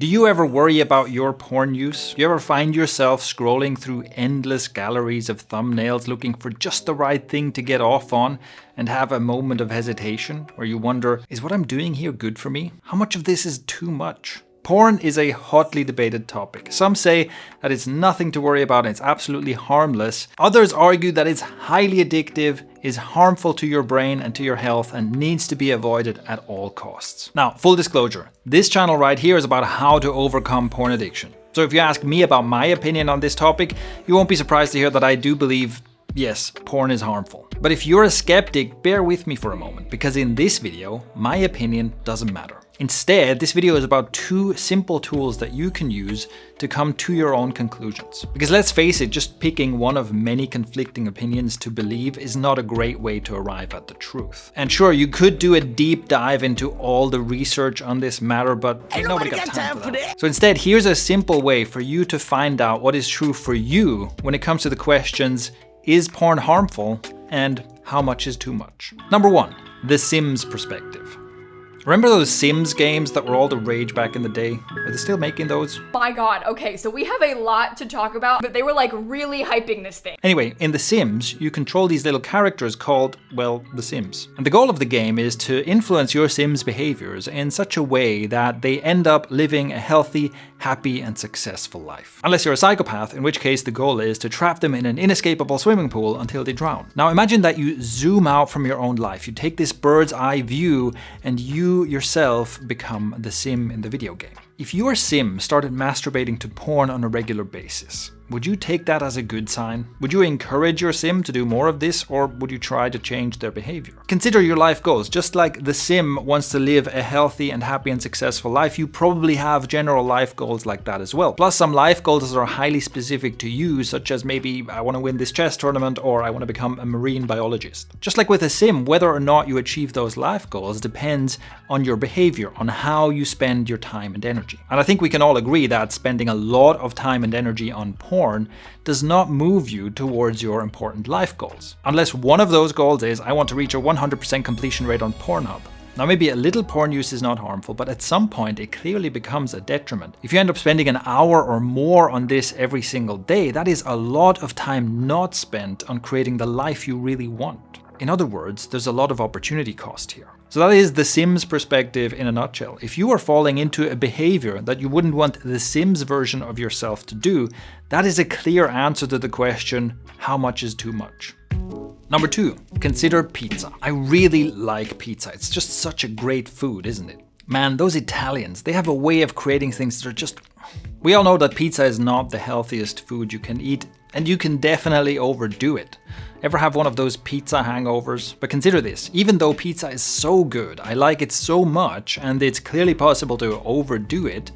Do you ever worry about your porn use? Do you ever find yourself scrolling through endless galleries of thumbnails looking for just the right thing to get off on and have a moment of hesitation where you wonder, is what I'm doing here good for me? How much of this is too much? Porn is a hotly debated topic. Some say that it's nothing to worry about and it's absolutely harmless. Others argue that it's highly addictive, is harmful to your brain and to your health, and needs to be avoided at all costs. Now, full disclosure, this channel right here is about how to overcome porn addiction. So if you ask me about my opinion on this topic, you won't be surprised to hear that I do believe, yes, porn is harmful. But if you're a skeptic, bear with me for a moment, because in this video, my opinion doesn't matter. Instead, this video is about two simple tools that you can use to come to your own conclusions. Because let's face it, just picking one of many conflicting opinions to believe is not a great way to arrive at the truth. And sure, you could do a deep dive into all the research on this matter, but ain't nobody got time for that. So instead, here's a simple way for you to find out what is true for you when it comes to the questions, is porn harmful and how much is too much? Number one, the Sims perspective. Remember those Sims games that were all the rage back in the day? Are they still making those? My god, okay, so we have a lot to talk about, but they were like really hyping this thing. Anyway, in The Sims, you control these little characters called, well, the Sims. And the goal of the game is to influence your Sims' behaviors in such a way that they end up living a healthy, happy, and successful life. Unless you're a psychopath, in which case the goal is to trap them in an inescapable swimming pool until they drown. Now imagine that you zoom out from your own life. You take this bird's eye view and you yourself become the Sim in the video game. If your Sim started masturbating to porn on a regular basis, would you take that as a good sign? Would you encourage your Sim to do more of this, or would you try to change their behavior? Consider your life goals. Just like the Sim wants to live a healthy and happy and successful life, you probably have general life goals like that as well. Plus, some life goals are highly specific to you, such as maybe I want to win this chess tournament or I want to become a marine biologist. Just like with a Sim, whether or not you achieve those life goals depends on your behavior, on how you spend your time and energy. And I think we can all agree that spending a lot of time and energy on porn does not move you towards your important life goals. Unless one of those goals is, I want to reach a 100% completion rate on Pornhub. Now maybe a little porn use is not harmful, but at some point it clearly becomes a detriment. If you end up spending an hour or more on this every single day, that is a lot of time not spent on creating the life you really want. In other words, there's a lot of opportunity cost here. So that is the Sims perspective in a nutshell. If you are falling into a behavior that you wouldn't want the Sims version of yourself to do, that is a clear answer to the question, how much is too much? Number two, consider pizza. I really like pizza. It's just such a great food, isn't it? Man, those Italians, they have a way of creating things that are just... We all know that pizza is not the healthiest food you can eat, and you can definitely overdo it. Ever have one of those pizza hangovers? But consider this, even though pizza is so good, I like it so much, and it's clearly possible to overdo it,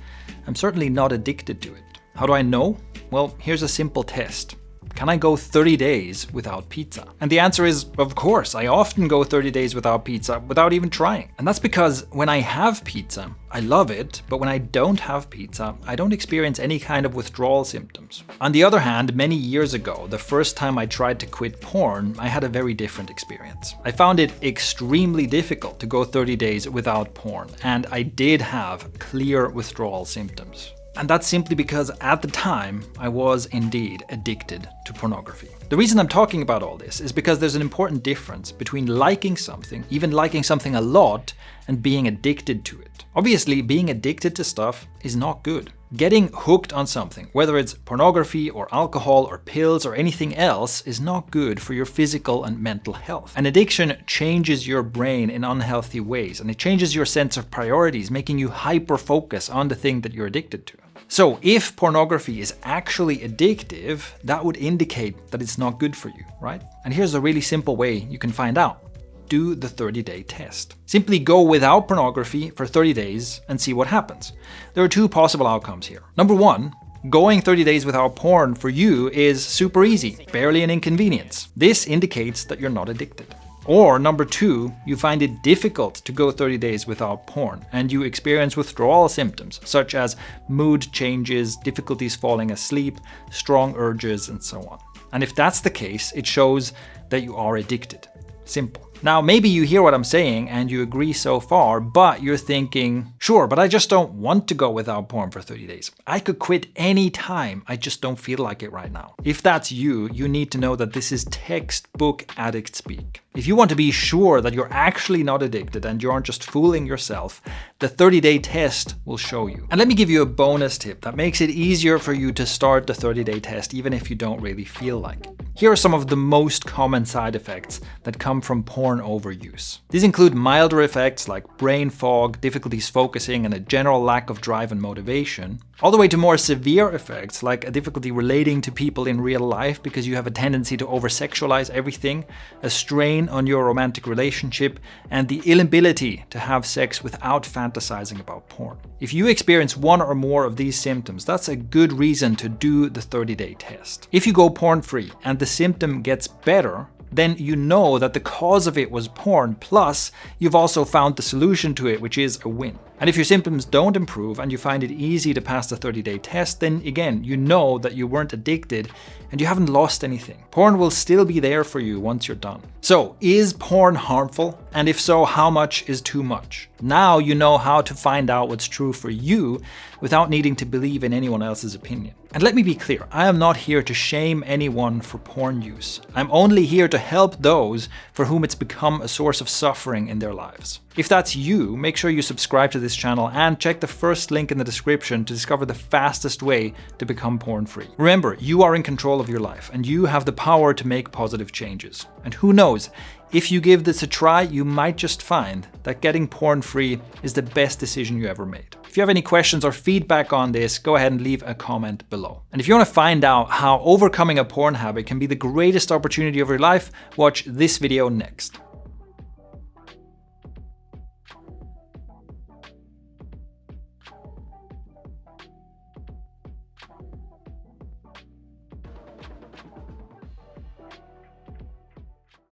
I'm certainly not addicted to it. How do I know? Well, here's a simple test. Can I go 30 days without pizza? And the answer is, of course, I often go 30 days without pizza without even trying. And that's because when I have pizza, I love it, but when I don't have pizza, I don't experience any kind of withdrawal symptoms. On the other hand, many years ago, the first time I tried to quit porn, I had a very different experience. I found it extremely difficult to go 30 days without porn, and I did have clear withdrawal symptoms. And that's simply because at the time, I was indeed addicted to pornography. The reason I'm talking about all this is because there's an important difference between liking something, even liking something a lot, and being addicted to it. Obviously, being addicted to stuff is not good. Getting hooked on something, whether it's pornography or alcohol or pills or anything else, is not good for your physical and mental health. An addiction changes your brain in unhealthy ways, and it changes your sense of priorities, making you hyper-focus on the thing that you're addicted to. So if pornography is actually addictive, that would indicate that it's not good for you, right? And here's a really simple way you can find out. Do the 30-day test. Simply go without pornography for 30 days and see what happens. There are two possible outcomes here. Number one, going 30 days without porn for you is super easy, barely an inconvenience. This indicates that you're not addicted. Or number two, you find it difficult to go 30 days without porn and you experience withdrawal symptoms such as mood changes, difficulties falling asleep, strong urges, and so on. And if that's the case, it shows that you are addicted. Simple. Now, maybe you hear what I'm saying and you agree so far, but you're thinking, sure, but I just don't want to go without porn for 30 days. I could quit any time, I just don't feel like it right now. If that's you, you need to know that this is textbook addict speak. If you want to be sure that you're actually not addicted and you aren't just fooling yourself, the 30-day test will show you. And let me give you a bonus tip that makes it easier for you to start the 30-day test even if you don't really feel like it. Here are some of the most common side effects that come from porn overuse. These include milder effects like brain fog, difficulties focusing, and a general lack of drive and motivation, all the way to more severe effects like a difficulty relating to people in real life because you have a tendency to over-sexualize everything, a strain on your romantic relationship, and the inability to have sex without fantasizing about porn. If you experience one or more of these symptoms, that's a good reason to do the 30-day test. If you go porn-free and the symptom gets better, then you know that the cause of it was porn, plus you've also found the solution to it, which is a win. And if your symptoms don't improve and you find it easy to pass the 30-day test, then again, you know that you weren't addicted and you haven't lost anything. Porn will still be there for you once you're done. So, is porn harmful? And if so, how much is too much? Now you know how to find out what's true for you without needing to believe in anyone else's opinion. And let me be clear, I am not here to shame anyone for porn use. I'm only here to help those for whom it's become a source of suffering in their lives. If that's you, make sure you subscribe to this channel and check the first link in the description to discover the fastest way to become porn-free. Remember, you are in control of your life and you have the power to make positive changes. And who knows, if you give this a try, you might just find that getting porn-free is the best decision you ever made. If you have any questions or feedback on this, go ahead and leave a comment below. And if you want to find out how overcoming a porn habit can be the greatest opportunity of your life, watch this video next.